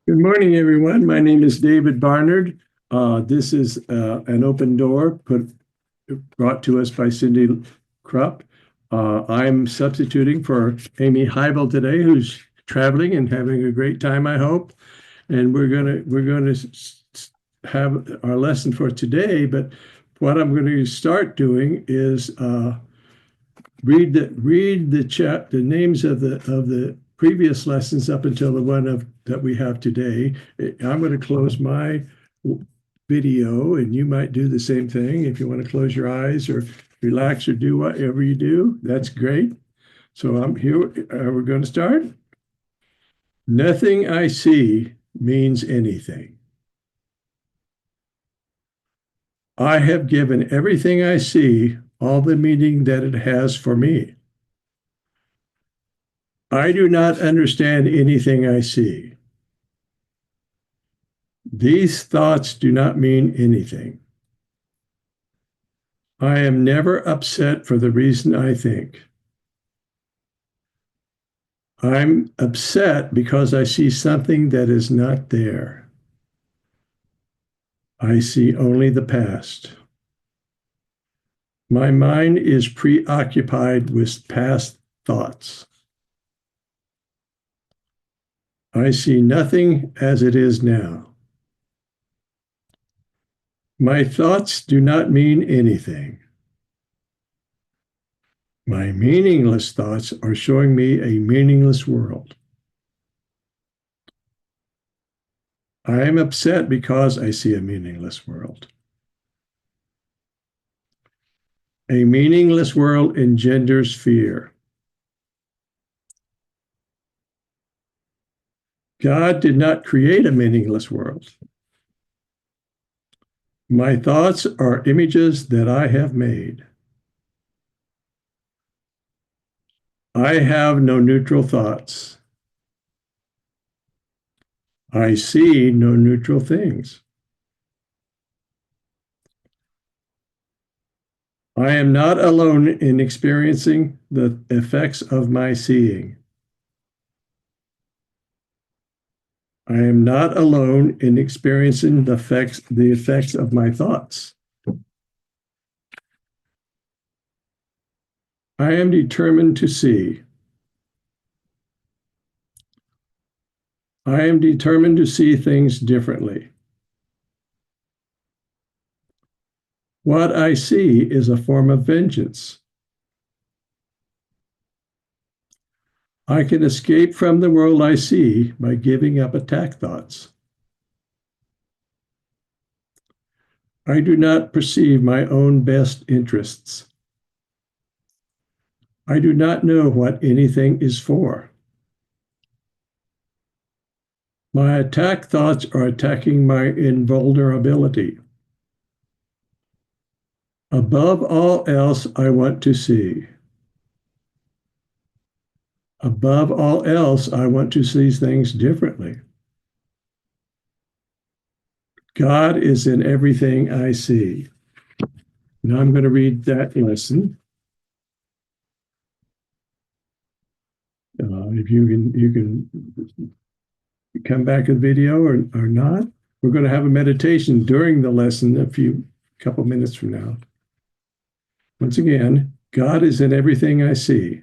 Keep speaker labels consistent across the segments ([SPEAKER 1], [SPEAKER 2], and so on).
[SPEAKER 1] Good morning, everyone. My name is David Barnard. This is an open door brought to us by Cindy Krupp. I'm substituting for Amy Heibel today, who's traveling and having a great time, I hope. And we're gonna have our lesson for today. But what I'm going to start doing is read the names of the previous lessons up until the one of that we have today. I'm going to close my video, and you might do the same thing if you want to close your eyes or relax or do whatever you do. That's great. So I'm here. We're going to start. Nothing I see means anything. I have given everything I see all the meaning that it has for me. I do not understand anything I see. These thoughts do not mean anything. I am never upset for the reason I think. I'm upset because I see something that is not there. I see only the past. My mind is preoccupied with past thoughts. I see nothing as it is now. My thoughts do not mean anything. My meaningless thoughts are showing me a meaningless world. I am upset because I see a meaningless world. A meaningless world engenders fear. God did not create a meaningless world. My thoughts are images that I have made. I have no neutral thoughts. I see no neutral things. I am not alone in experiencing the effects of my seeing. I am not alone in experiencing the effects of my thoughts. I am determined to see. I am determined to see things differently. What I see is a form of vengeance. I can escape from the world I see by giving up attack thoughts. I do not perceive my own best interests. I do not know what anything is for. My attack thoughts are attacking my invulnerability. Above all else, I want to see. Above all else, I want to see things differently. God is in everything I see. Now I'm going to read that lesson. If you can come back to the video or not. We're going to have a meditation during the lesson a couple minutes from now. Once again, God is in everything I see.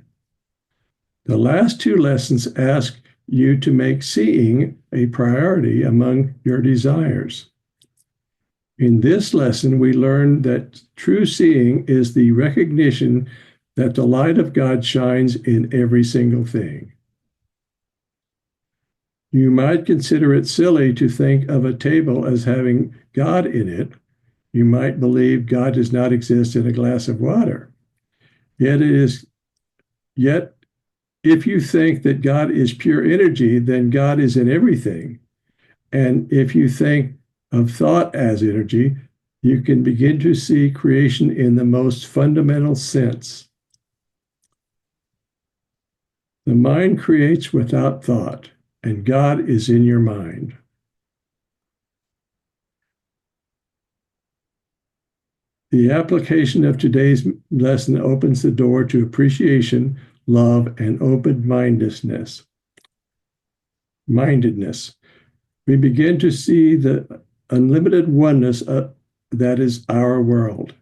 [SPEAKER 1] The last two lessons ask you to make seeing a priority among your desires. In this lesson, we learn that true seeing is the recognition that the light of God shines in every single thing. You might consider it silly to think of a table as having God in it. You might believe God does not exist in a glass of water. Yet if you think that God is pure energy, then God is in everything. And if you think of thought as energy, you can begin to see creation in the most fundamental sense. The mind creates without thought, and God is in your mind. The application of today's lesson opens the door to appreciation, love, and open-mindedness. we begin to see the unlimited oneness that is our world.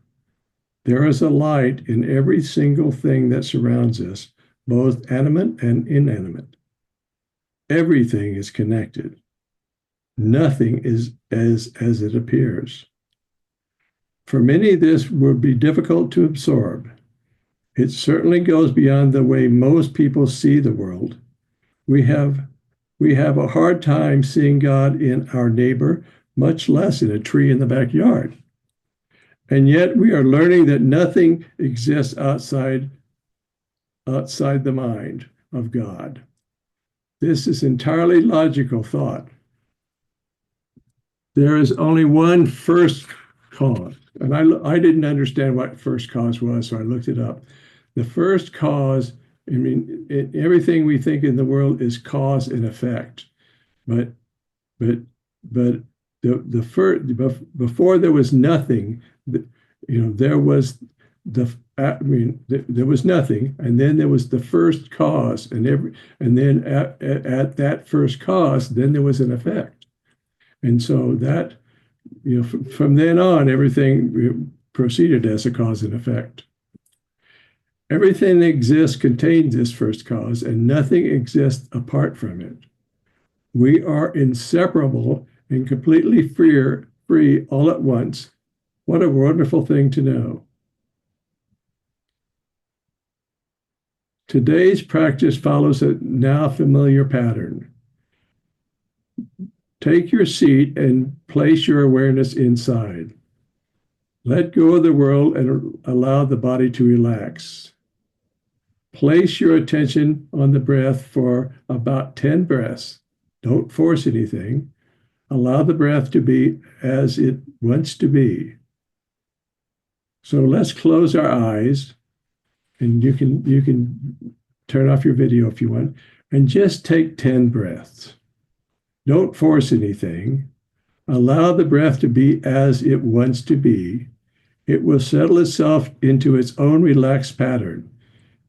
[SPEAKER 1] There is a light in every single thing that surrounds us, both animate and inanimate. Everything is connected. Nothing is as it appears. For many, this would be difficult to absorb. It certainly goes beyond the way most people see the world. We have a hard time seeing God in our neighbor, much less in a tree in the backyard. And yet we are learning that nothing exists outside the mind of God. This is entirely logical thought. There is only one first cause. And I didn't understand what first cause was, so I looked it up. The first cause, I mean, everything we think in the world is cause and effect. But the first, before there was nothing, there was there was nothing, and then there was the first cause, and then at that first cause, then there was an effect. And so that, from then on, everything proceeded as a cause and effect. Everything that exists contains this first cause, and nothing exists apart from it. We are inseparable and completely free all at once. What a wonderful thing to know. Today's practice follows a now familiar pattern. Take your seat and place your awareness inside. Let go of the world and allow the body to relax. Place your attention on the breath for about 10 breaths. Don't force anything. Allow the breath to be as it wants to be. So let's close our eyes, and you can turn off your video if you want, and just take 10 breaths. Don't force anything. Allow the breath to be as it wants to be. It will settle itself into its own relaxed pattern.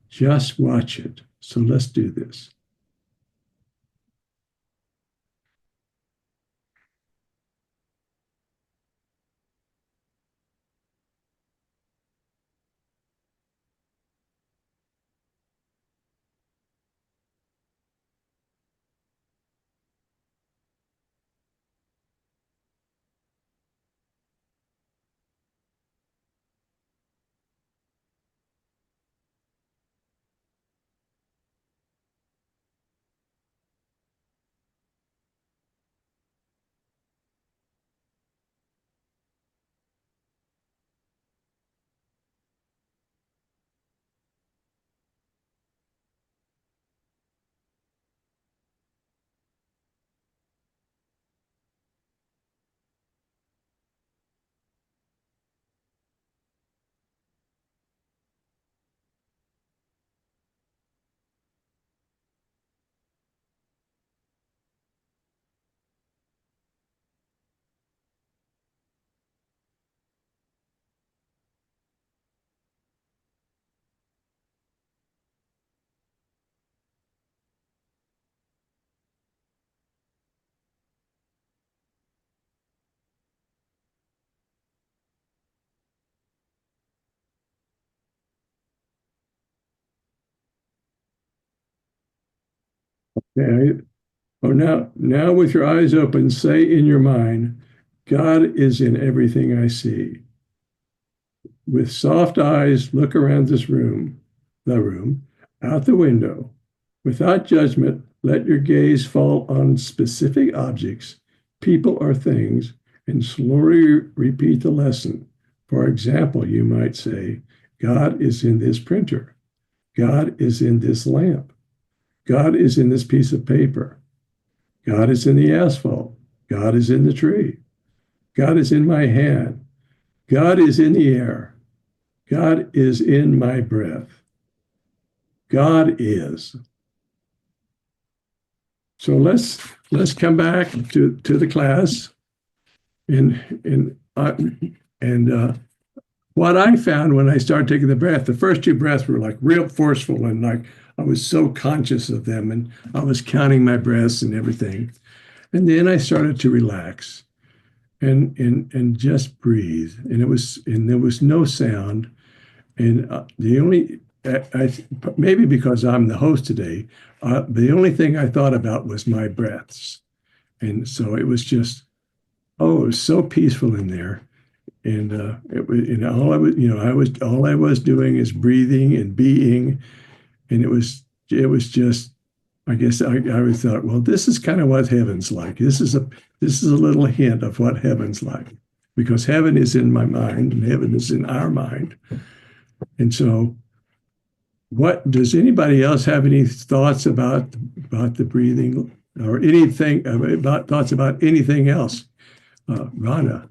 [SPEAKER 1] Just watch it. So let's do this. Okay. Oh, now with your eyes open, say in your mind, God is in everything I see. With soft eyes, look around the room, out the window. Without judgment, let your gaze fall on specific objects, people, or things, and slowly repeat the lesson. For example, you might say, God is in this printer. God is in this lamp. God is in this piece of paper. God is in the asphalt. God is in the tree. God is in my hand. God is in the air. God is in my breath. God is. So let's come back to the class. And what I found when I started taking the breath, the first two breaths were like real forceful, and like I was so conscious of them, and I was counting my breaths and everything. And then I started to relax and just breathe. And there was no sound. And the only maybe because I'm the host today, the only thing I thought about was my breaths. And so it was just, oh, it was so peaceful in there. And it was, and all I was doing is breathing and being, and it was just, I guess I always thought, well, this is kind of what heaven's like. This is a little hint of what heaven's like, because heaven is in my mind and heaven is in our mind. And so, what does anybody else have any thoughts about the breathing or anything about thoughts about anything else? Rhonda.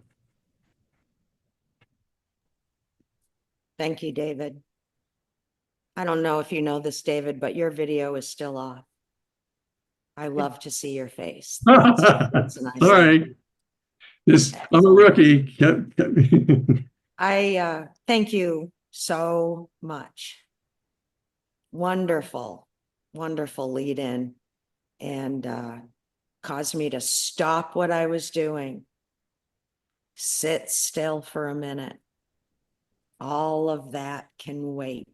[SPEAKER 2] Thank you, David. I don't know if you know this, David, but your video is still off. I love to see your face.
[SPEAKER 1] All right. I'm a rookie.
[SPEAKER 2] I thank you so much. Wonderful, wonderful lead in, and caused me to stop what I was doing. Sit still for a minute. All of that can wait.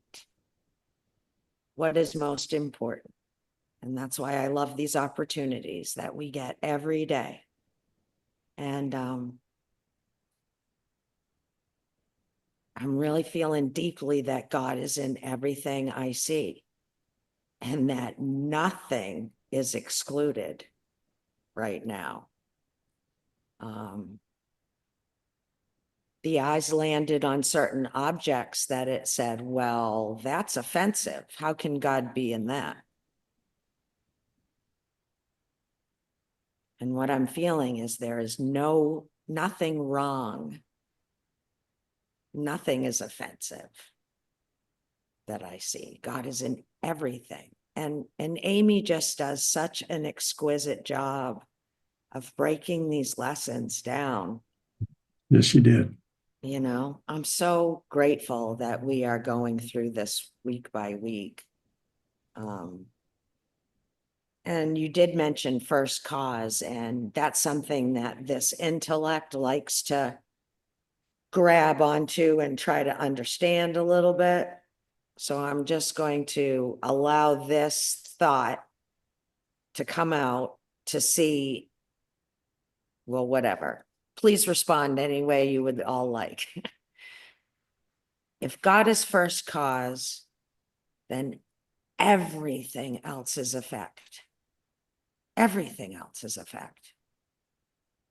[SPEAKER 2] What is most important? And that's why I love these opportunities that we get every day. And I'm really feeling deeply that God is in everything I see and that nothing is excluded right now. The eyes landed on certain objects that it said, well, that's offensive. How can God be in that? And what I'm feeling is there is nothing wrong. Nothing is offensive that I see. God is in everything. And Amy just does such an exquisite job of breaking these lessons down.
[SPEAKER 1] Yes, she did.
[SPEAKER 2] You know, I'm so grateful that we are going through this week by week. And you did mention first cause, and that's something that this intellect likes to grab onto and try to understand a little bit. So I'm just going to allow this thought to come out to see, well, whatever. Please respond any way you would all like. If God is first cause, then everything else is effect. Everything else is effect.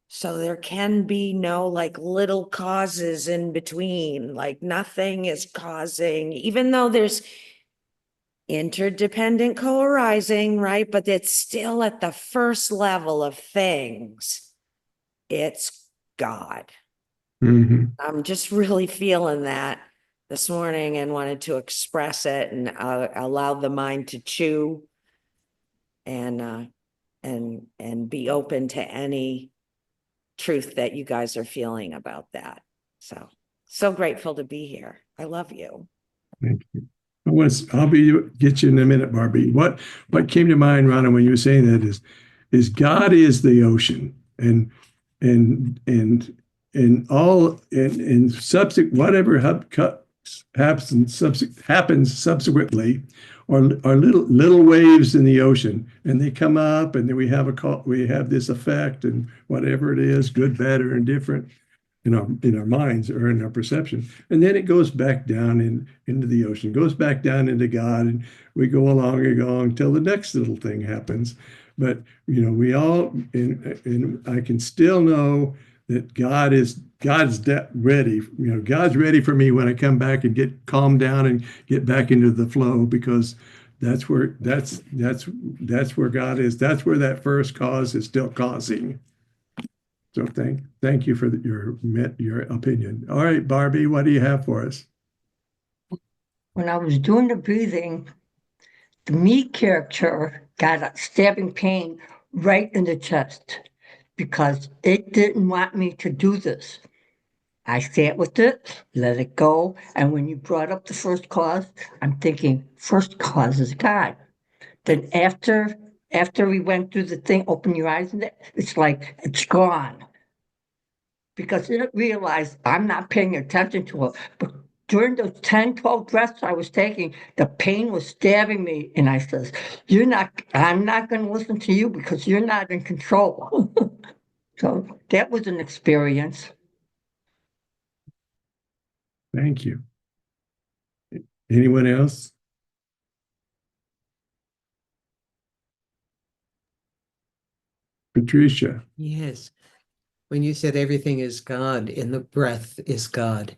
[SPEAKER 2] So there can be no like little causes in between, like nothing is causing, even though there's interdependent co-arising, right? But it's still at the first level of things. It's God.
[SPEAKER 1] Mm-hmm.
[SPEAKER 2] I'm just really feeling that this morning and wanted to express it and allow the mind to chew and be open to any truth that you guys are feeling about that. So grateful to be here. I love you.
[SPEAKER 1] Thank you. I'll get you in a minute, Barbie. What came to mind, Rhonda, when you were saying that is God is the ocean, and all in subsequent whatever happens subsequently, are little waves in the ocean, and they come up, and then we have this effect, and whatever it is, good, bad, or indifferent, in our minds or in our perception, and then it goes back down into the ocean, goes back down into God, and we go along and go until the next little thing happens. But we all, and I can still know that God's ready. God's ready for me when I come back and get calmed down and get back into the flow, because that's where God is. That's where that first cause is still causing. So thank you for your opinion. All right, Barbie, what do you have for us?
[SPEAKER 3] When I was doing the breathing, the me character got a stabbing pain right in the chest because it didn't want me to do this. I sat with it, let it go. And when you brought up the first cause, I'm thinking first cause is God. Then after after we went through the thing, open your eyes, and it's like it's gone. Because I didn't realize I'm not paying attention to it. But during those 10, 12 breaths I was taking, the pain was stabbing me. And I says, I'm not going to listen to you because you're not in control. So that was an experience.
[SPEAKER 1] Thank you. Anyone else? Patricia.
[SPEAKER 4] Yes. When you said everything is God and the breath is God.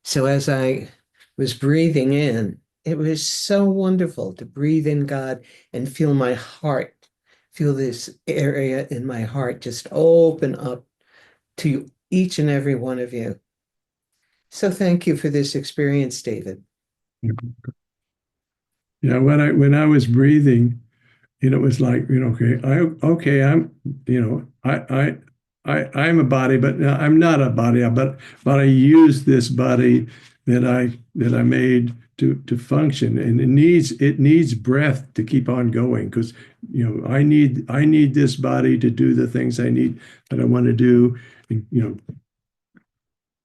[SPEAKER 4] So as I was breathing in, it was so wonderful to breathe in God and feel my heart, feel this area in my heart just open up to each and every one of you. So thank you for this experience, David.
[SPEAKER 1] Yeah, when I was breathing, it was like, I'm a body, but I'm not a body, but I use this body that I made to function, and it needs breath to keep on going, because I need this body to do the things that I want to do, and,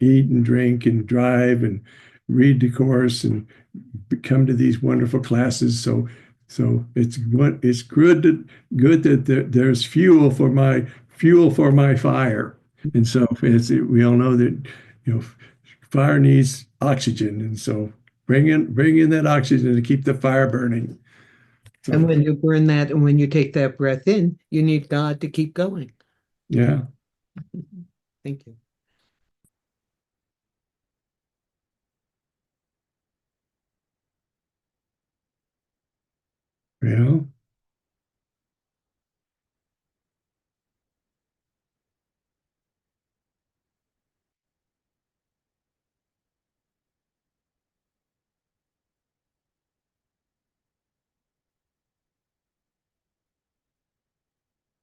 [SPEAKER 1] eat and drink and drive and read the course and come to these wonderful classes. So it's good that there's fuel for my fire. And so we all know that fire needs oxygen, and so bring in that oxygen to keep the fire burning. So,
[SPEAKER 4] And when you burn that and when you take that breath in, you need God to keep going.
[SPEAKER 1] yeah.
[SPEAKER 4] Thank you.
[SPEAKER 1] Well,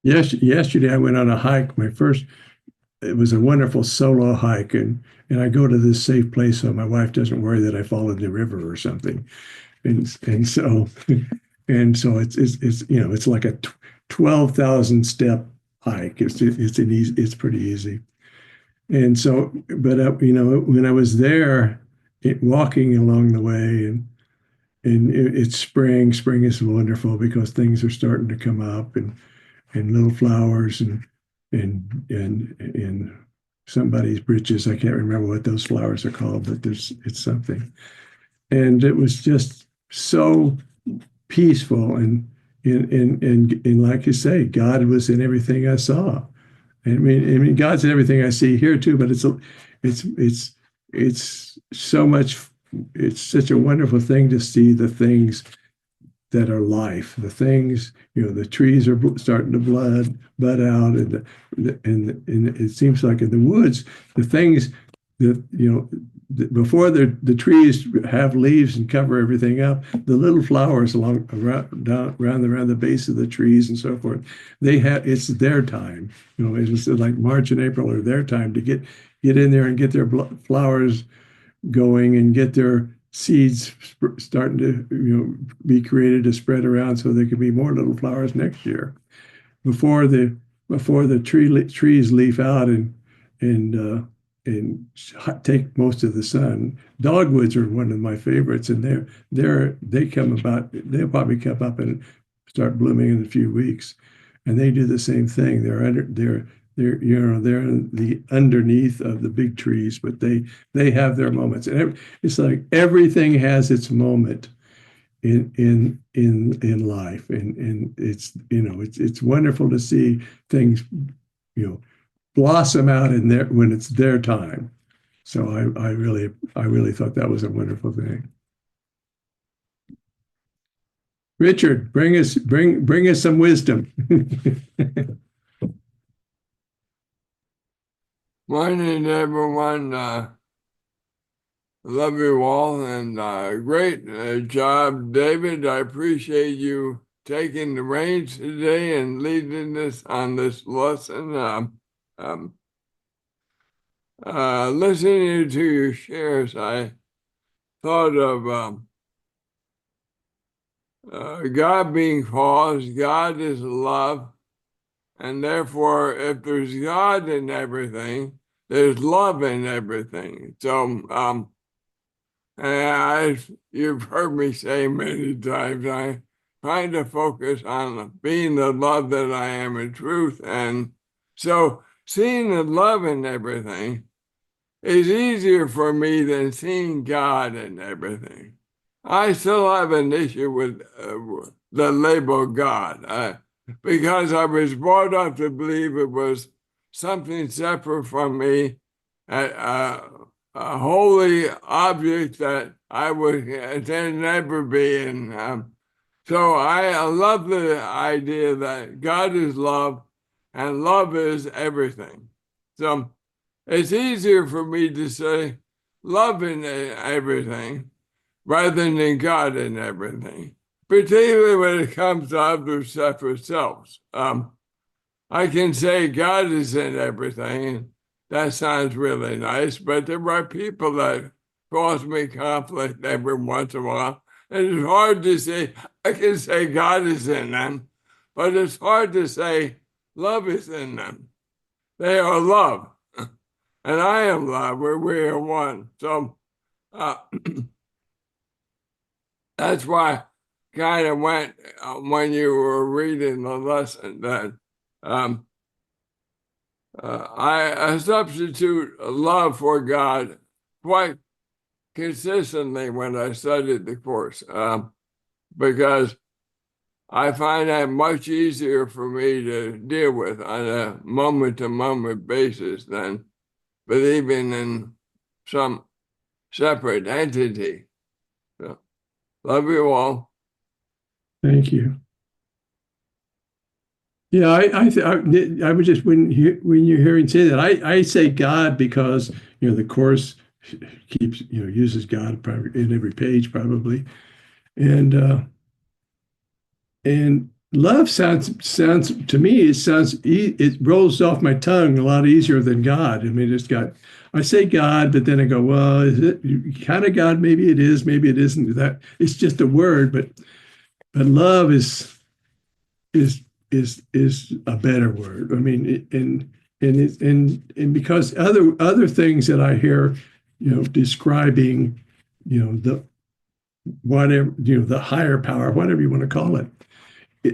[SPEAKER 1] yesterday I went on a hike. It was a wonderful solo hike, and I go to this safe place so my wife doesn't worry that I fall in the river or something. And so it's like a 12,000 step hike. It's pretty easy. And so, but when I was there, walking along the way, and it's spring. Spring is wonderful because things are starting to come up, and little flowers, and somebody's britches. I can't remember what those flowers are called, but it's something. And it was just so peaceful, and like you say, God was in everything I saw. I mean, God's in everything I see here too. But it's so much. It's such a wonderful thing to see the things that are life. The things, the trees are starting to bud out, and it seems like in the woods, the things that before the trees have leaves and cover everything up, the little flowers around the base of the trees and so forth, it's their time. It's like March and April are their time to get in there and get their flowers going and get their seeds starting to be created to spread around, so there could be more little flowers next year before the trees leaf out and take most of the sun. Dogwoods are one of my favorites, and they'll probably come up and start blooming in a few weeks, and they do the same thing. They're in the underneath of the big trees, but they have their moments, and it's like everything has its moment in life, and it's wonderful to see things blossom out in there when it's their time. So I really thought that was a wonderful thing. Richard, bring us some wisdom.
[SPEAKER 5] Morning, everyone. Love you all, and great job, David. I appreciate you taking the reins today and leading us on this lesson. Listening to your shares, I thought of God being false, God is love, and therefore, if there's God in everything, there's love in everything. So, and you've heard me say many times, I'm trying to focus on being the love that I am in truth. And so seeing the love in everything is easier for me than seeing God in everything. I still have an issue with the label God because I was brought up to believe it was something separate from me, a holy object that I would never be. And so I love the idea that God is love and love is everything. So it's easier for me to say love in everything rather than God in everything, particularly when it comes to other separate selves. I can say God is in everything. That sounds really nice, but there are people that cause me conflict every once in a while. And it's hard to say, I can say God is in them, but it's hard to say love is in them. They are love, and I am love, we are one. So that's why I kind of went when you were reading the lesson that I substitute love for God quite consistently when I studied the course because I find that much easier for me to deal with on a moment-to-moment basis than believing in some separate entity. So, love you all.
[SPEAKER 1] Thank you. Yeah, I was just when you're hearing say that I say God because the course keeps uses God probably in every page probably, and love sounds to me it rolls off my tongue a lot easier than God. I mean, I say God, but then I go, well, is it kind of God? Maybe it is, maybe it isn't. That it's just a word, but love is a better word. I mean, and because other things that I hear, describing, the whatever, the higher power, whatever you want to call it,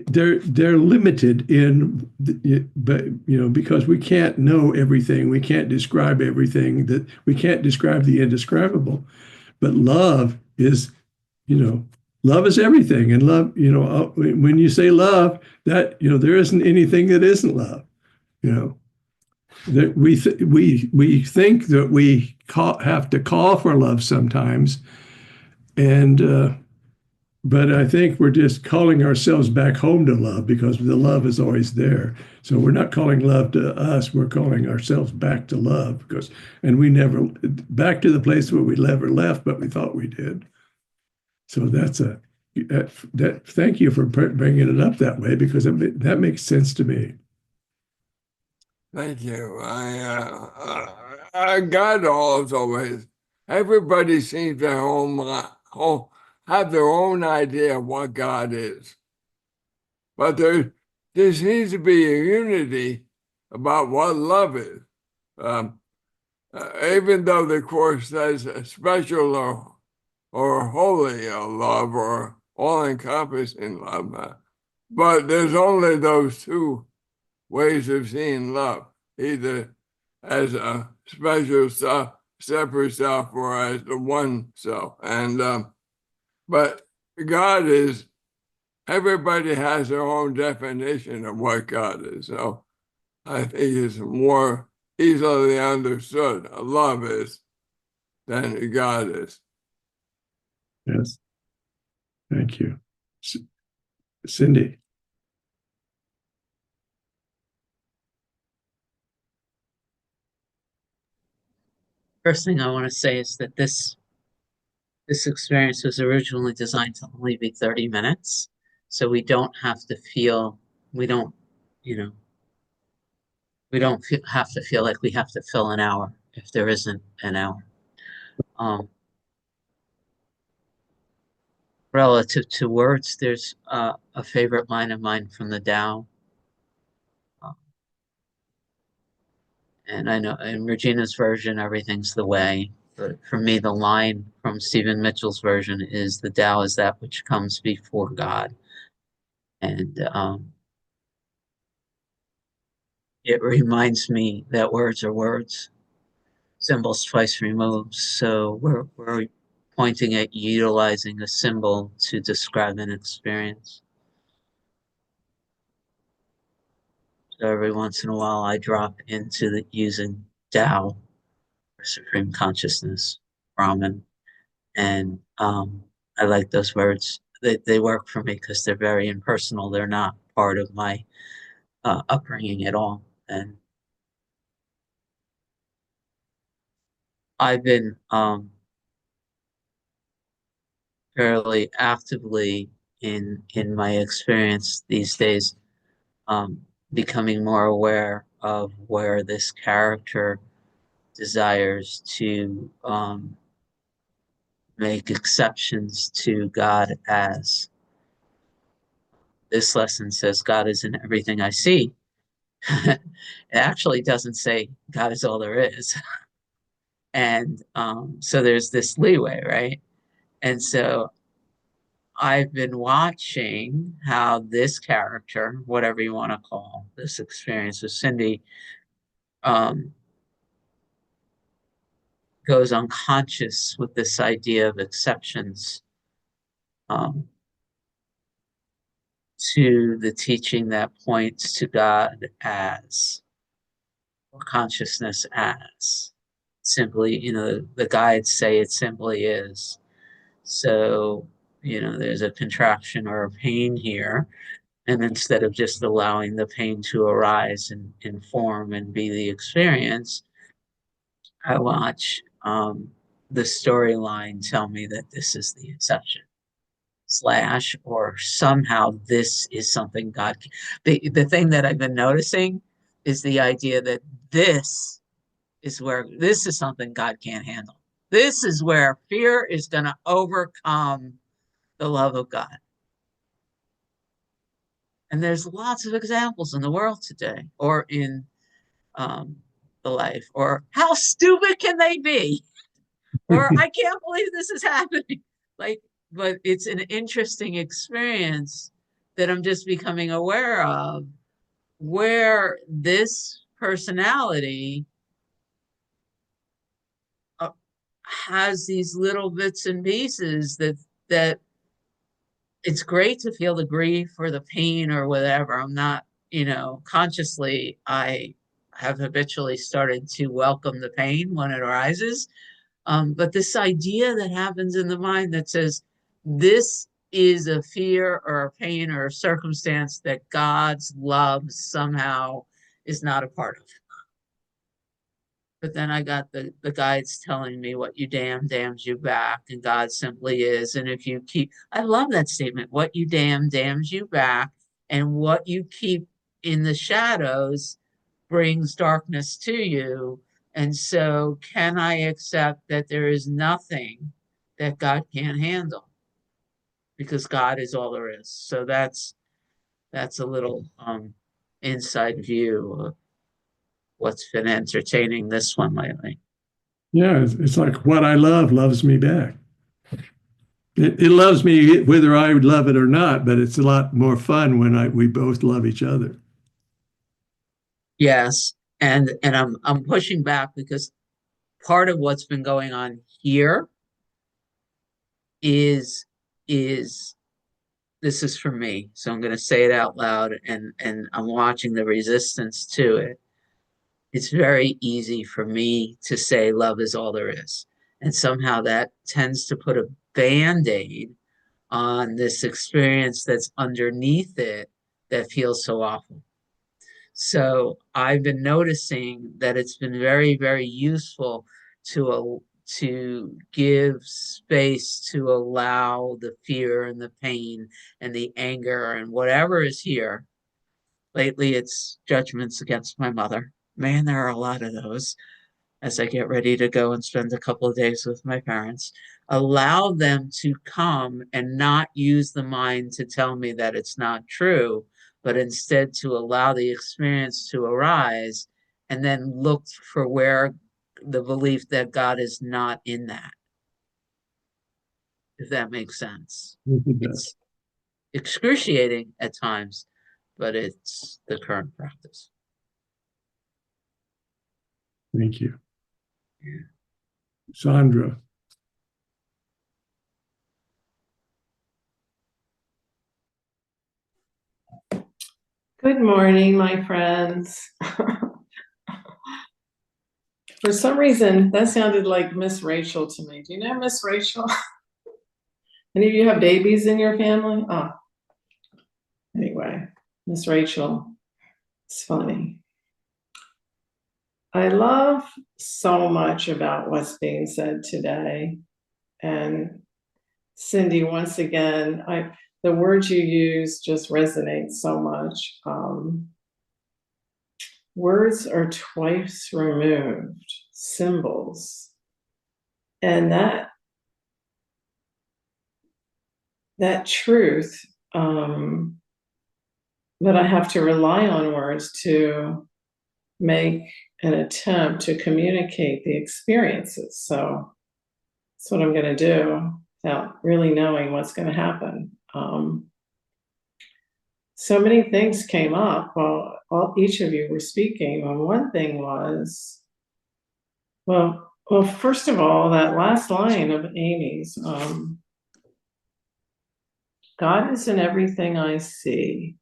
[SPEAKER 1] they're limited but because we can't know everything, we can't describe everything, that we can't describe the indescribable. But love is, love is everything, and love, when you say love, that there isn't anything that isn't love. That we think that we have to call for love sometimes, and but I think we're just calling ourselves back home to love because the love is always there. So we're not calling love to us; we're calling ourselves back to love and we never back to the place where we never left, but we thought we did. So that. Thank you for bringing it up that way because that makes sense to me.
[SPEAKER 5] Thank you. God always, everybody seems to have their own idea of what God is. But there seems to be a unity about what love is. Even though the Course says a special or holy love or all-encompassing love, but there's only those two ways of seeing love, either as a special self, separate self, or as the one self. And but God is, everybody has their own definition of what God is. So I think it's more easily understood love is than God is.
[SPEAKER 1] Yes. Thank you. Cindy.
[SPEAKER 6] First thing I want to say is that this experience was originally designed to only be 30 minutes. So we don't have to feel, we don't, we don't have to feel like we have to fill an hour if there isn't an hour. relative to words, there's a favorite line of mine from the Tao. And I know in Regina's version, everything's the way. But for me, the line from Stephen Mitchell's version is the Tao is that which comes before God. And it reminds me that words are words, symbols twice removed. So we're pointing at utilizing a symbol to describe an experience. So every once in a while, I drop into the using Tao, or Supreme Consciousness, Brahman, and I like those words. They work for me because they're very impersonal. They're not part of my upbringing at all. And I've been fairly actively in my experience these days, becoming more aware of where this character desires to make exceptions to God as. This lesson says God is in everything I see. It actually doesn't say God is all there is. And so there's this leeway, right? And so I've been watching how this character, whatever you want to call this experience with Cindy, goes unconscious with this idea of exceptions to the teaching that points to God as, or consciousness as. Simply, the guides say it simply is. So, there's a contraction or a pain here. And instead of just allowing the pain to arise and inform and be the experience, I watch the storyline tell me that this is the exception. Slash, or somehow this is something God can. The thing that I've been noticing is the idea that this is something God can't handle. This is where fear is going to overcome the love of God. And there's lots of examples in the world today, or in the life, or how stupid can they be? Or I can't believe this is happening. But it's an interesting experience that I'm just becoming aware of, where this personality has these little bits and pieces that it's great to feel the grief or the pain or whatever. I'm not, consciously, I have habitually started to welcome the pain when it arises. But this idea that happens in the mind that says, this is a fear or a pain or a circumstance that God's love somehow is not a part of. But then I got the guides telling me what you damns you back, and God simply is. And if you keep, I love that statement, what you damns you back, and what you keep in the shadows brings darkness to you. And so can I accept that there is nothing that God can't handle? Because God is all there is. So that's a little inside view of what's been entertaining this one lately.
[SPEAKER 1] Yeah, it's like what I love loves me back. It loves me whether I would love it or not, but it's a lot more fun when we both love each other.
[SPEAKER 6] Yes, and I'm pushing back because part of what's been going on here is this is for me, so I'm going to say it out loud, and I'm watching the resistance to it. It's very easy for me to say love is all there is, and somehow that tends to put a band-aid on this experience that's underneath it that feels so awful. So I've been noticing that it's been very, very useful to give space to allow the fear and the pain and the anger and whatever is here. Lately, it's judgments against my mother. Man, there are a lot of those as I get ready to go and spend a couple of days with my parents. allow them to come and not use the mind to tell me that it's not true, but instead to allow the experience to arise and then look for where the belief that God is not in that, if that makes sense.
[SPEAKER 1] It does.
[SPEAKER 6] It's excruciating at times, but it's the current practice.
[SPEAKER 1] Thank you. Sandra.
[SPEAKER 7] Good morning, my friends. For some reason, that sounded like Miss Rachel to me. Do you know Miss Rachel? Any of you have babies in your family? Oh, anyway, Miss Rachel. It's funny. I love so much about what's being said today. And Cindy, once again, the words you use just resonate so much. Words are twice removed, symbols. And that truth, that I have to rely on words to make an attempt to communicate the experiences. So that's what I'm going to do without really knowing what's going to happen. So many things came up while each of you were speaking. And one thing was, well, first of all, that last line of Amy's, God is in everything I see.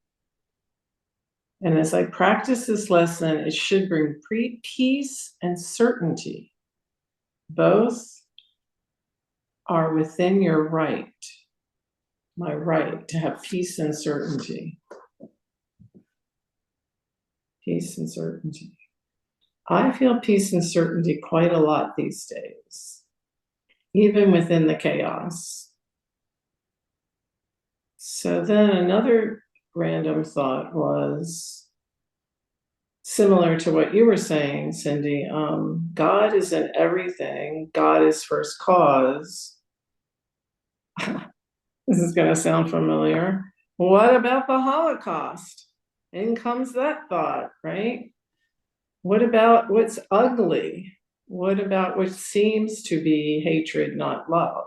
[SPEAKER 7] And as I practice this lesson, it should bring peace and certainty. Both are within your right, my right to have peace and certainty. Peace and certainty. I feel peace and certainty quite a lot these days, even within the chaos. So then another random thought was similar to what you were saying, Cindy. God is in everything. God is first cause. This is going to sound familiar. What about the Holocaust? In comes that thought, right? What about what's ugly? What about what seems to be hatred, not love?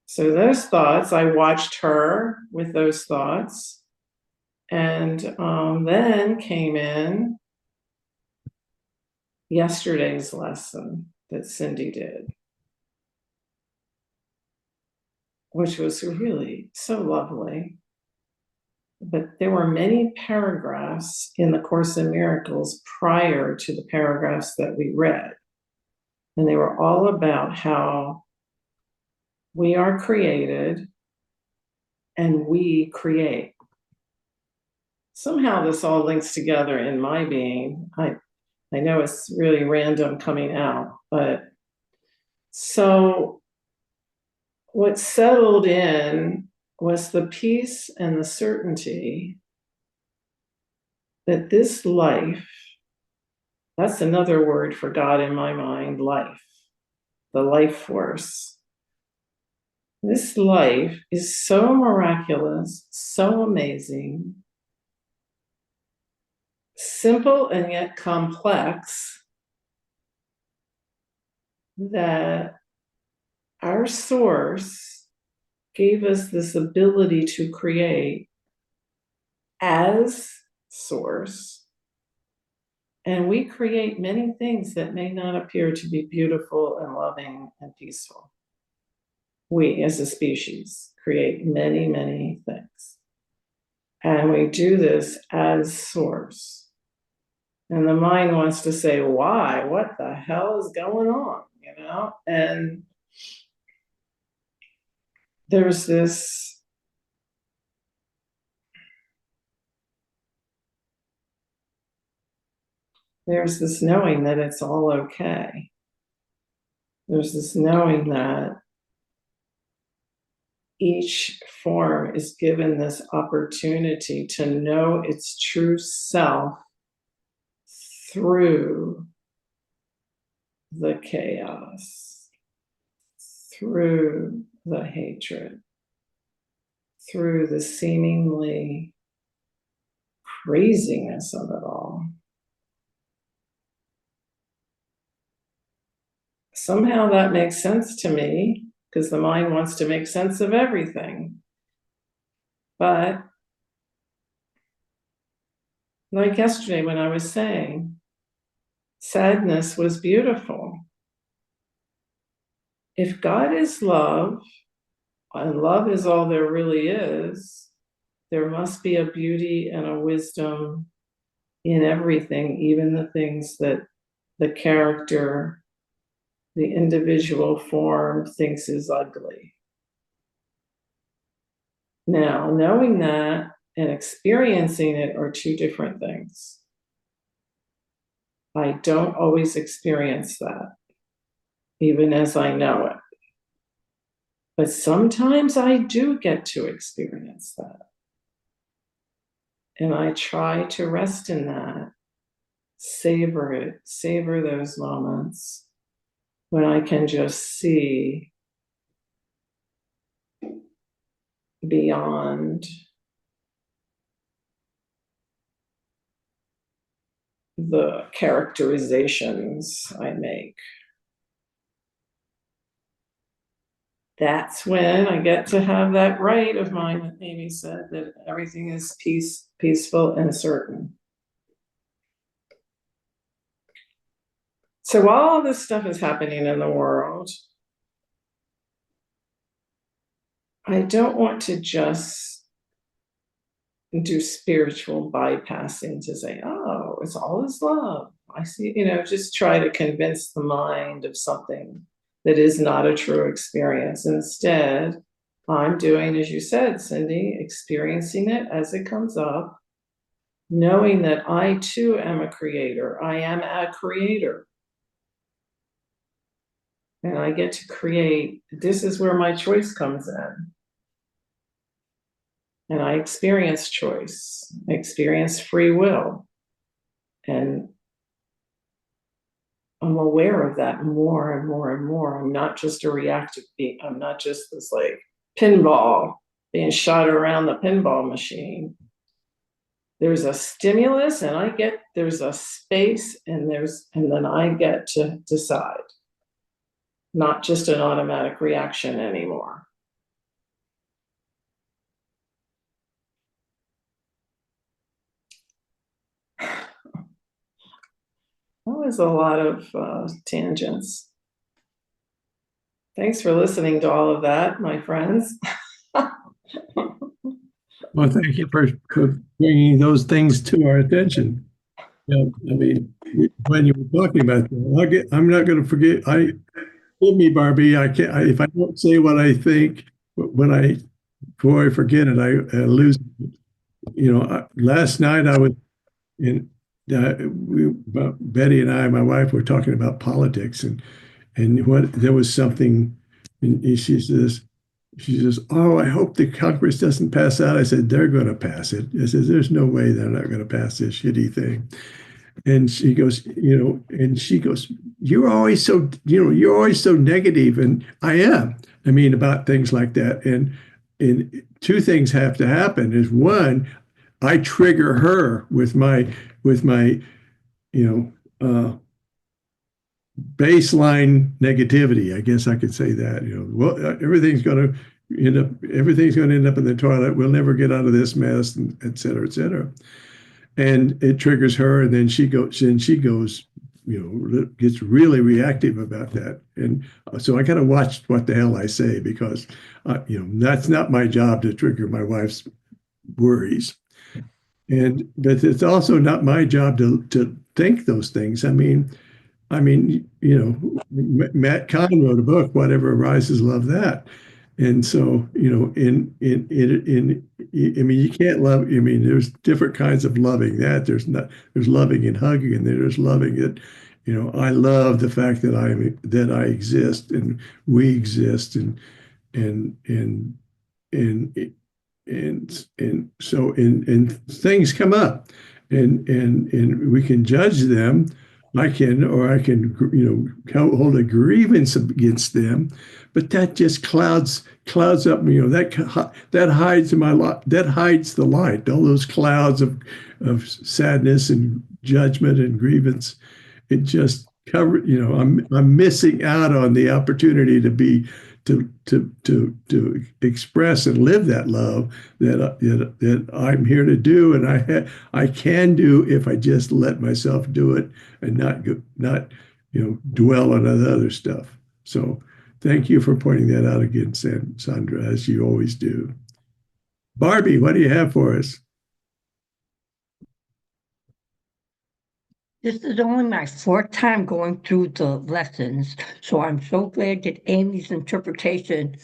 [SPEAKER 7] So those thoughts, I watched her with those thoughts. And then came in yesterday's lesson that Cindy did, which was really so lovely. But there were many paragraphs in the Course in Miracles prior to the paragraphs that we read. And they were all about how we are created and we create. Somehow this all links together in my being. I know it's really random coming out, but so what settled in was the peace and the certainty that this life, that's another word for God in my mind, life, the life force. This life is so miraculous, so amazing, simple and yet complex, that our source gave us this ability to create as source. And we create many things that may not appear to be beautiful and loving and peaceful. We as a species create many, many things. And we do this as source. And the mind wants to say, why? What the hell is going on? You know? And there's this knowing that it's all okay. There's this knowing that each form is given this opportunity to know its true self through the chaos, through the hatred, through the seemingly craziness of it all. Somehow that makes sense to me because the mind wants to make sense of everything. But like yesterday when I was saying, sadness was beautiful. If God is love, and love is all there really is, there must be a beauty and a wisdom in everything, even the things that the character, the individual form thinks is ugly. Now, knowing that and experiencing it are two different things. I don't always experience that, even as I know it. But sometimes I do get to experience that. And I try to rest in that, savor it, savor those moments when I can just see beyond the characterizations I make. That's when I get to have that right of mine that Amy said, that everything is peaceful and certain. So while all this stuff is happening in the world, I don't want to just do spiritual bypassing to say, oh, it's all is love. I see, just try to convince the mind of something that is not a true experience. Instead, I'm doing, as you said, Cindy, experiencing it as it comes up, knowing that I too am a creator. I am a creator. And I get to create. This is where my choice comes in. And I experience choice, I experience free will. And I'm aware of that more and more and more. I'm not just a reactive being. I'm not just this like pinball being shot around the pinball machine. There's a stimulus and there's a space and then I get to decide. Not just an automatic reaction anymore. That was a lot of tangents. Thanks for listening to all of that, my friends.
[SPEAKER 1] Well, thank you for bringing those things to our attention. I mean, when you were talking about that, I'm not going to forget. Forgive me, Barbie. I can't. If I don't say what I think, before I forget it, I lose. Last night I was in. Betty and my wife, were talking about politics, and there was something, and she says, "Oh, I hope the Congress doesn't pass out." I said, "They're going to pass it." I said, "There's no way they're not going to pass this shitty thing." And she goes, "You're always so, you're always so negative," and I am. I mean, about things like that, and two things have to happen. Is one, I trigger her with my baseline negativity. I guess I could say that. Well, everything's going to end up in the toilet. We'll never get out of this mess, and et cetera, et cetera. And it triggers her, and then she goes, gets really reactive about that. And so I got to watch what the hell I say, because that's not my job to trigger my wife's worries. But it's also not my job to think those things. I mean, Matt Kahn wrote a book, Whatever Arises, Love That. And so, I mean, you can't love. I mean, there's different kinds of loving. There's loving and hugging, and there's loving it. I love the fact that I exist and we exist, and so things come up, and we can judge them, I can, or I can, hold a grievance against them, but that just clouds up. That hides that hides the light. All those clouds of sadness and judgment and grievance. It just cover. I'm missing out on the opportunity to express and live that love that I'm here to do, and I can do if I just let myself do it and not dwell on the other stuff. So thank you for pointing that out again, Sandra, as you always do. Barbie, what do you have for us?
[SPEAKER 3] This is only my fourth time going through the lessons, so I'm so glad that Amy's interpretation,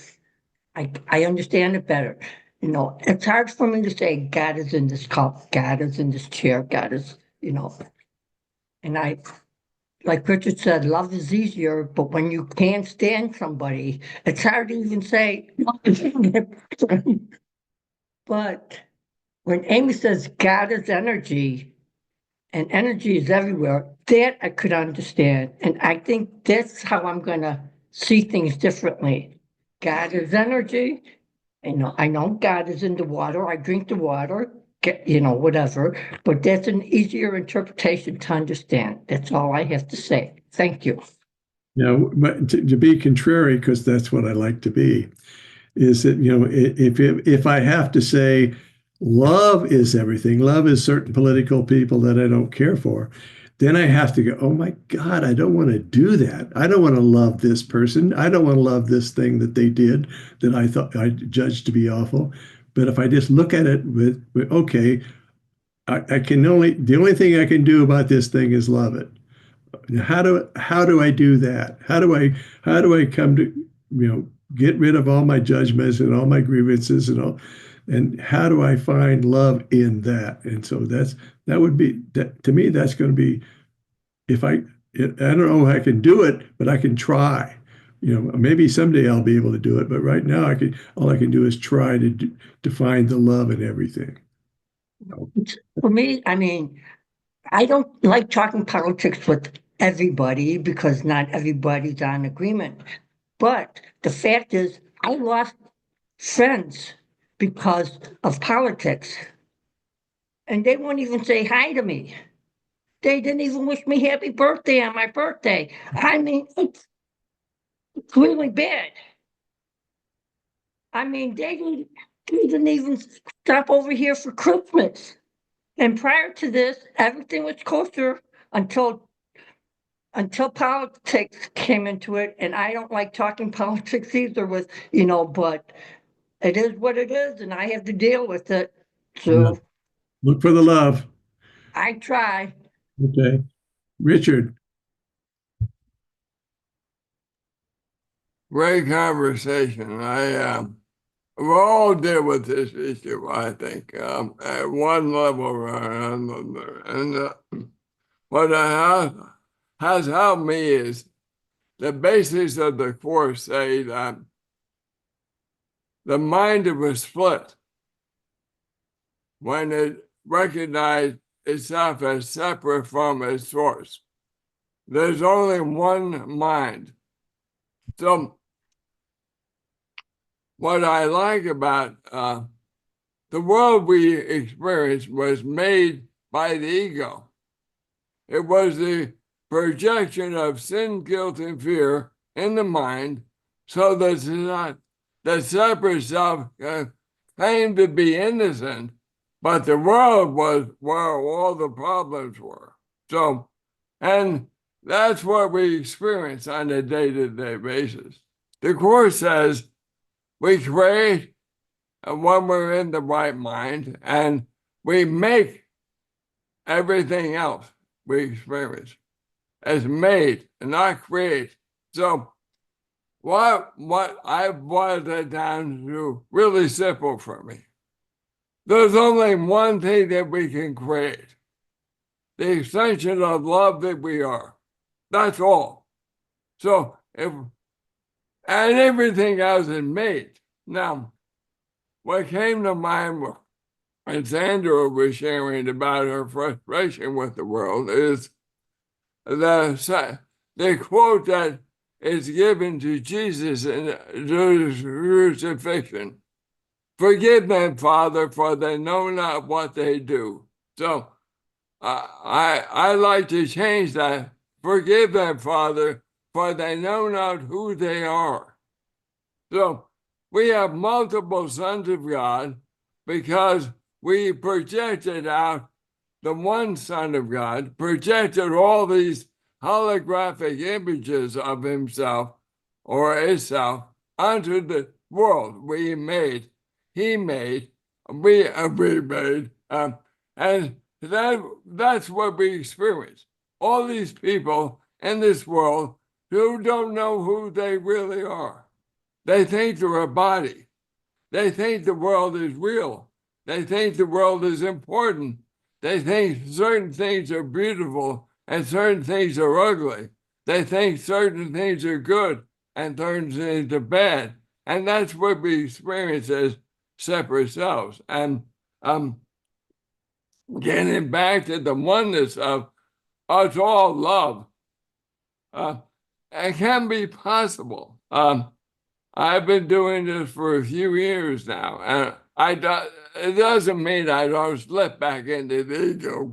[SPEAKER 3] I understand it better. It's hard for me to say God is in this cup, God is in this chair, God is, and like Richard said, love is easier, but when you can't stand somebody, it's hard to even say. But when Amy says God is energy and energy is everywhere, that I could understand. And I think that's how I'm going to see things differently. God is energy. I know God is in the water. I drink the water, whatever. But that's an easier interpretation to understand. That's all I have to say. Thank you.
[SPEAKER 1] Now, but to be contrary, because that's what I like to be, is that if I have to say love is everything, love is certain political people that I don't care for, then I have to go, oh my God, I don't want to do that. I don't want to love this person. I don't want to love this thing that they did that I thought I judged to be awful. But if I just look at it with okay, the only thing I can do about this thing is love it. How do I do that? How do I come to get rid of all my judgments and all my grievances and how do I find love in that? And so that would be that to me. That's going to be I don't know how I can do it, but I can try. Maybe someday I'll be able to do it, but right now all I can do is try to find the love in everything.
[SPEAKER 3] For me, I don't like talking politics with everybody because not everybody's on agreement. But the fact is, I lost friends because of politics. And they won't even say hi to me. They didn't even wish me happy birthday on my birthday. It's really bad. They didn't even stop over here for Christmas. And prior to this, everything was kosher until politics came into it. And I don't like talking politics either but it is what it is, and I have to deal with it. So
[SPEAKER 1] Look for the love.
[SPEAKER 3] I try.
[SPEAKER 1] Okay. Richard.
[SPEAKER 5] Great conversation. We all deal with this issue, I think, at one level or another. And what has helped me is the basics of the course say that the mind was split when it recognized itself as separate from its source. There's only one mind. So what I like about the world we experience was made by the ego. It was the projection of sin, guilt, and fear in the mind so that the separate self claimed to be innocent, but the world was where all the problems were. So, and that's what we experience on a day-to-day basis. The Course says we create when we're in the right mind, and we make everything else we experience as made and not create. So what I've boiled it down to really simple for me. There's only one thing that we can create. The extension of love that we are. That's all. So and everything else is made. Now, what came to mind when Sandra was sharing about her frustration with the world is the quote that is given to Jesus in the crucifixion. Forgive them, Father, for they know not what they do. So I like to change that. Forgive them, Father, for they know not who they are. So we have multiple sons of God because we projected out the one Son of God, projected all these holographic images of himself or itself onto the world we made, he made, we made, and that's what we experience. All these people in this world who don't know who they really are. They think they're a body. They think the world is real. They think the world is important. They think certain things are beautiful and certain things are ugly. They think certain things are good and certain things are bad. And that's what we experience as separate selves. And getting back to the oneness of us all love, it can be possible. I've been doing this for a few years now, and it doesn't mean I don't slip back into the ego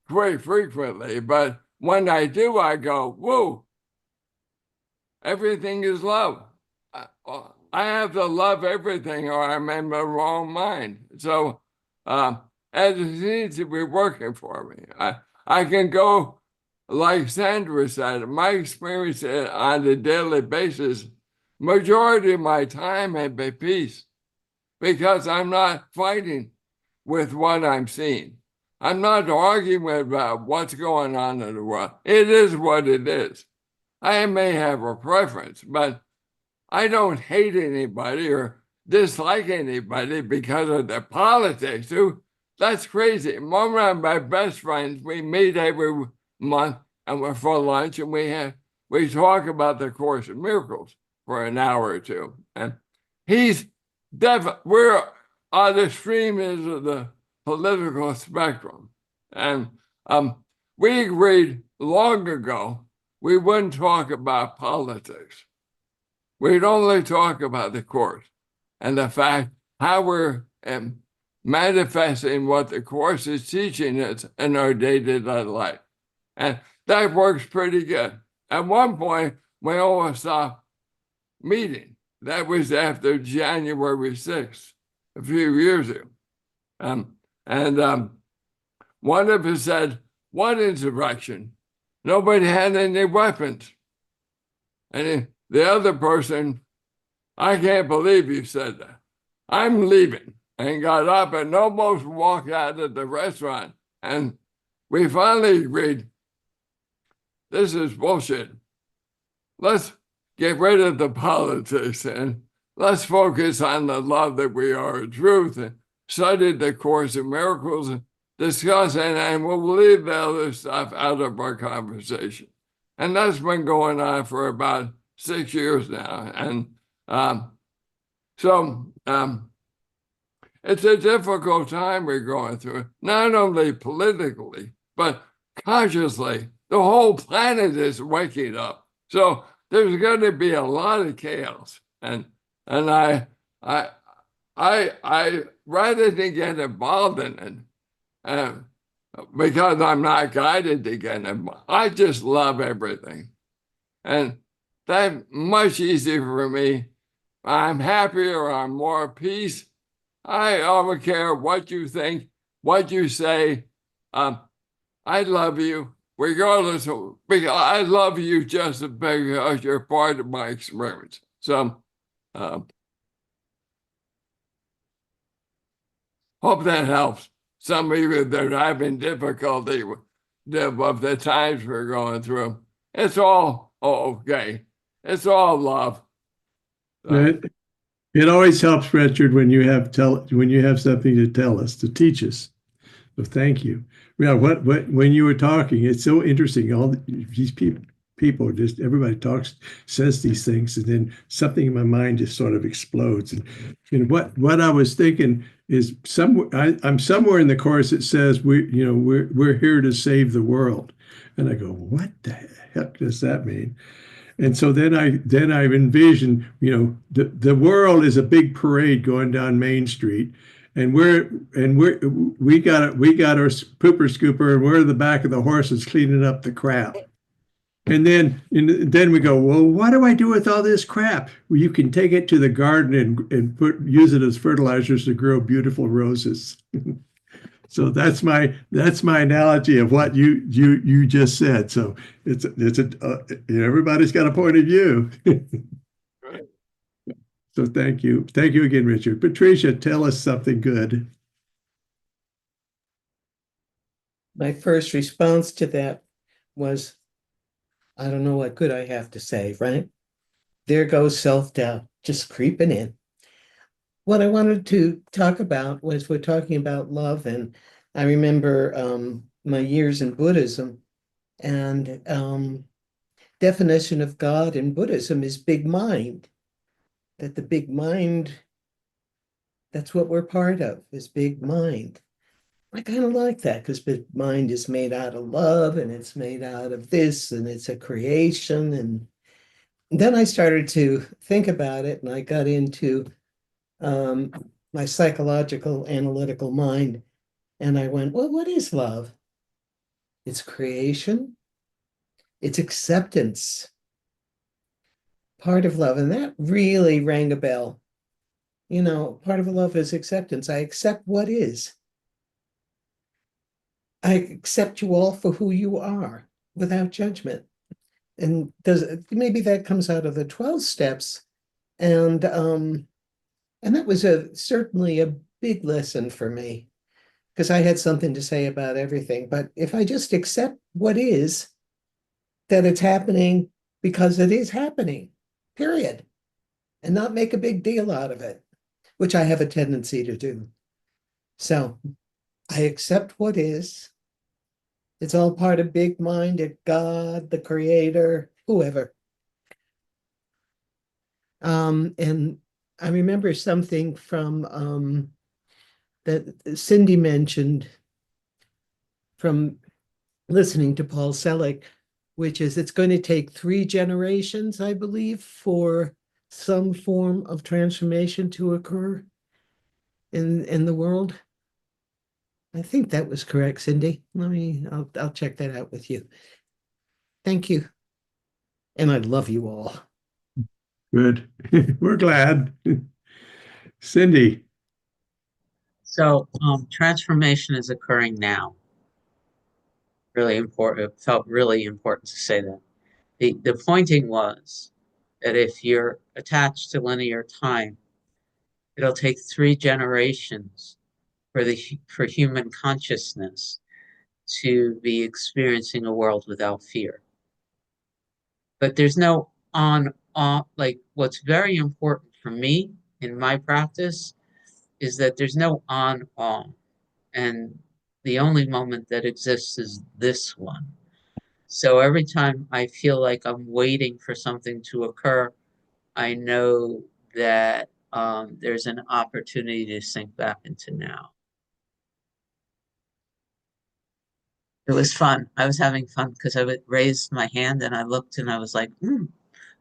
[SPEAKER 5] quite frequently, but when I do, I go, whoa, everything is love. I have to love everything or I'm in the wrong mind. So it seems to be working for me. I can go, like Sandra said, my experience on a daily basis, majority of my time had been peace because I'm not fighting with what I'm seeing. I'm not arguing about what's going on in the world. It is what it is. I may have a preference, but I don't hate anybody or dislike anybody because of their politics. That's crazy. One of my best friends, we meet every month and we're for lunch and we talk about the Course of Miracles for an hour or two. And we're on the extreme ends of the political spectrum. And we agreed long ago we wouldn't talk about politics. We'd only talk about the Course and the fact how we're manifesting what the Course is teaching us in our day-to-day life. And that works pretty good. At one point, we almost stopped meeting. That was after January 6th, a few years ago. One of us said, what insurrection? Nobody had any weapons. And the other person, I can't believe you said that. I'm leaving. And got up and almost walked out of the restaurant. And we finally agreed, this is bullshit. Let's get rid of the politics and let's focus on the love that we are in truth and study the Course in Miracles and discuss it, and we'll leave the other stuff out of our conversation. And that's been going on for about 6 years now. And it's a difficult time we're going through, not only politically, but consciously. The whole planet is waking up. So there's going to be a lot of chaos. And I rather than get involved in it, because I'm not guided to get involved, I just love everything. And that's much easier for me. I'm happier, I'm more at peace. I don't care what you think, what you say. I love you, regardless of, because I love you just because you're part of my experience. So, hope that helps some of you that are having difficulty with the times we're going through. It's all okay. It's all love.
[SPEAKER 1] It always helps, Richard, when you have something to tell us, to teach us. So thank you. Yeah, when you were talking, it's so interesting. All these people, people. Just everybody talks, says these things, and then something in my mind just sort of explodes. And what I was thinking is I'm somewhere in the chorus that says we're here to save the world, and I go, what the heck does that mean? And so then I envision, the world is a big parade going down Main Street, and we got our pooper scooper, and we're in the back of the horses cleaning up the crap. And then we go, well, what do I do with all this crap? Well, you can take it to the garden and use it as fertilizers to grow beautiful roses. So that's my analogy of what you just said. So everybody's got a point of view.
[SPEAKER 5] Right.
[SPEAKER 1] So thank you again, Richard. Patricia, tell us something good.
[SPEAKER 4] My first response to that was, I don't know what good I have to say, right? There goes self-doubt, just creeping in. What I wanted to talk about was we're talking about love, and I remember my years in Buddhism, and definition of God in Buddhism is big mind. That the big mind, that's what we're part of, is big mind. I kind of like that because big mind is made out of love, and it's made out of this, and it's a creation. And then I started to think about it, and I got into my psychological analytical mind, and I went, well, what is love? It's creation, it's acceptance, part of love. And that really rang a bell. Part of love is acceptance. I accept what is. I accept you all for who you are without judgment. And maybe that comes out of the 12 steps. And that was certainly a big lesson for me, because I had something to say about everything. But if I just accept what is, that it's happening because it is happening, period, and not make a big deal out of it, which I have a tendency to do. So I accept what is. It's all part of big mind, at God, the creator, whoever. And I remember something from that Cindy mentioned from listening to Paul Selig, which is it's going to take 3 generations, I believe, for some form of transformation to occur in the world. I think that was correct, Cindy. I'll check that out with you. Thank you. And I love you all.
[SPEAKER 1] Good. We're glad. Cindy.
[SPEAKER 6] So transformation is occurring now. Really important. It felt really important to say that. The pointing was that if you're attached to linear time, it'll take 3 generations for human consciousness to be experiencing a world without fear. But there's no on, like what's very important for me in my practice is that there's no on-off. And the only moment that exists is this one. So every time I feel like I'm waiting for something to occur, I know that there's an opportunity to sink back into now. It was fun. I was having fun because I would raise my hand and I looked and I was like,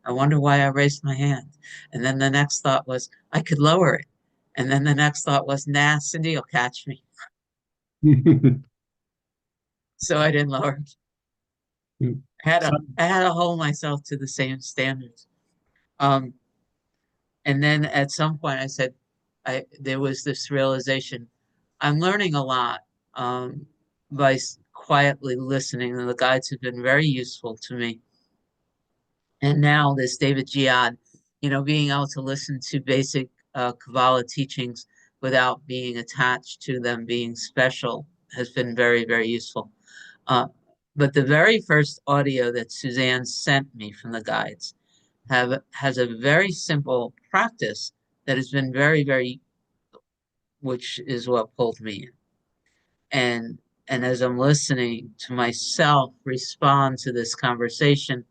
[SPEAKER 6] I wonder why I raised my hand. And then the next thought was, I could lower it. And then the next thought was, nah, Cindy will catch me. So I didn't lower it. I had to hold myself to the same standards. And then at some point I said, there was this realization, I'm learning a lot by quietly listening, and the guides have been very useful to me. And now this David Jihad, being able to listen to basic Kabbalah teachings without being attached to them being special has been very, very useful. But the very first audio that Suzanne sent me from the guides has a very simple practice that has been very, very, which is what pulled me in. And as I'm listening to myself respond to this conversation,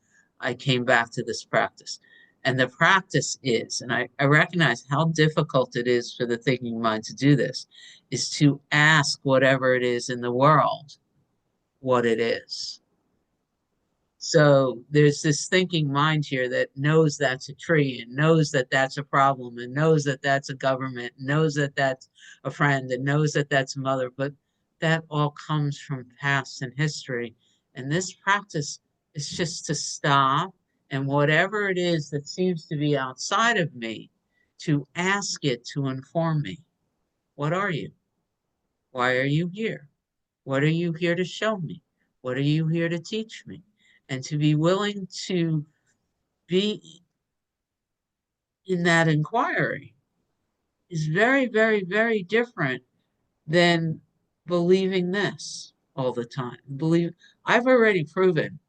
[SPEAKER 6] I came back to this practice. And the practice is, and I recognize how difficult it is for the thinking mind to do this, is to ask whatever it is in the world what it is. So there's this thinking mind here that knows that's a tree and knows that that's a problem and knows that that's a government, knows that that's a friend and knows that that's a mother, but that all comes from past and history. And this practice is just to stop and whatever it is that seems to be outside of me, to ask it to inform me. What are you? Why are you here? What are you here to show me? What are you here to teach me? And to be willing to be in that inquiry is very, very, very different than believing this all the time. I've already proven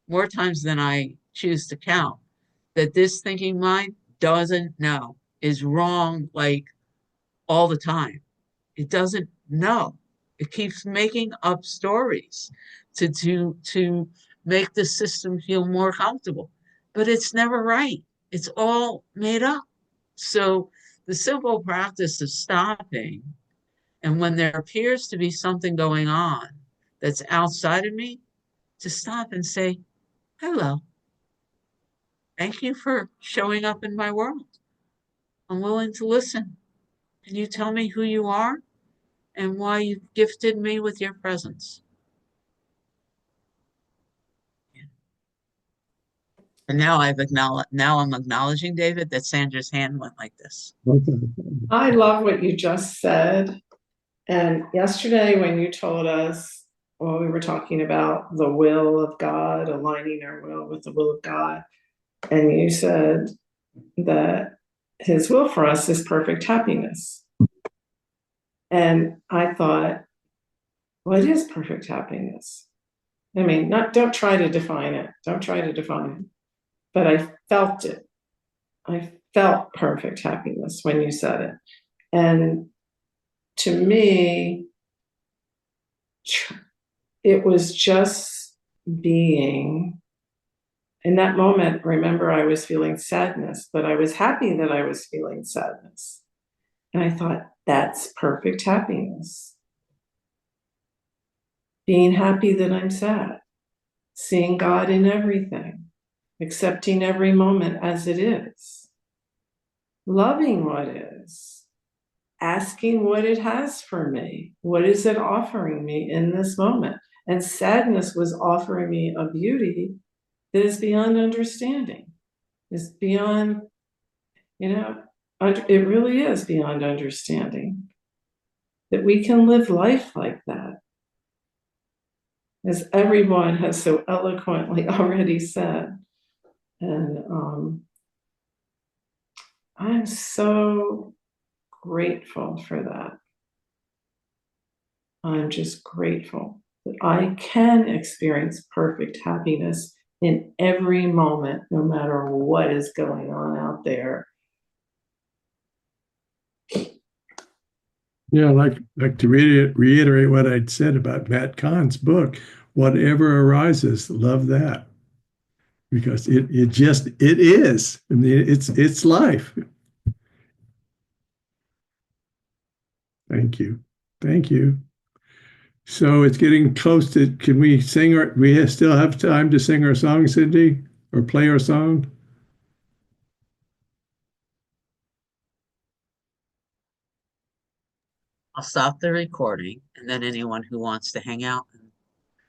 [SPEAKER 6] more times than I choose to count that this thinking mind doesn't know, is wrong like all the time. It doesn't know. It keeps making up stories to make the system feel more comfortable. But it's never right. It's all made up. So the simple practice of stopping, and when there appears to be something going on that's outside of me, to stop and say, hello. Thank you for showing up in my world. I'm willing to listen. Can you tell me who you are and why you've gifted me with your presence? And now I'm acknowledging, David, that Sandra's hand went like this.
[SPEAKER 1] Okay.
[SPEAKER 7] I love what you just said. And yesterday, when you told us, well, we were talking about the will of God, aligning our will with the will of God. And you said that his will for us is perfect happiness. And I thought, well, it is perfect happiness. I mean, don't try to define it. Don't try to define it. But I felt it. I felt perfect happiness when you said it. And to me, it was just being. In that moment, remember, I was feeling sadness, but I was happy that I was feeling sadness. And I thought, that's perfect happiness. Being happy that I'm sad, seeing God in everything, accepting every moment as it is, loving what is, asking what it has for me. What is it offering me in this moment? And sadness was offering me a beauty that is beyond understanding. Is beyond, it really is beyond understanding. That we can live life like that. As everyone has so eloquently already said. And I'm so grateful for that. I'm just grateful that I can experience perfect happiness in every moment, no matter what is going on out there.
[SPEAKER 1] Yeah, like to reiterate what I'd said about Matt Kahn's book, whatever arises, love that. Because it is. I mean, it's life. Thank you. Thank you. So it's getting close to, can we sing we still have time to sing our song, Cindy, or play our song?
[SPEAKER 6] I'll stop the recording, and then anyone who wants to hang out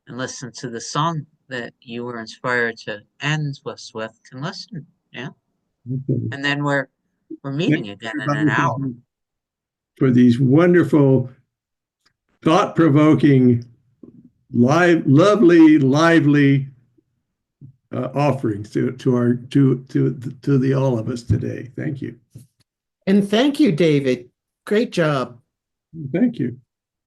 [SPEAKER 6] and listen to the song that you were inspired to end with can listen. Yeah.
[SPEAKER 1] Okay.
[SPEAKER 6] And then we're meeting again in an hour.
[SPEAKER 1] For these wonderful, thought-provoking, lovely, lively offerings to the all of us today. Thank you.
[SPEAKER 4] And thank you, David. Great job.
[SPEAKER 1] Thank you.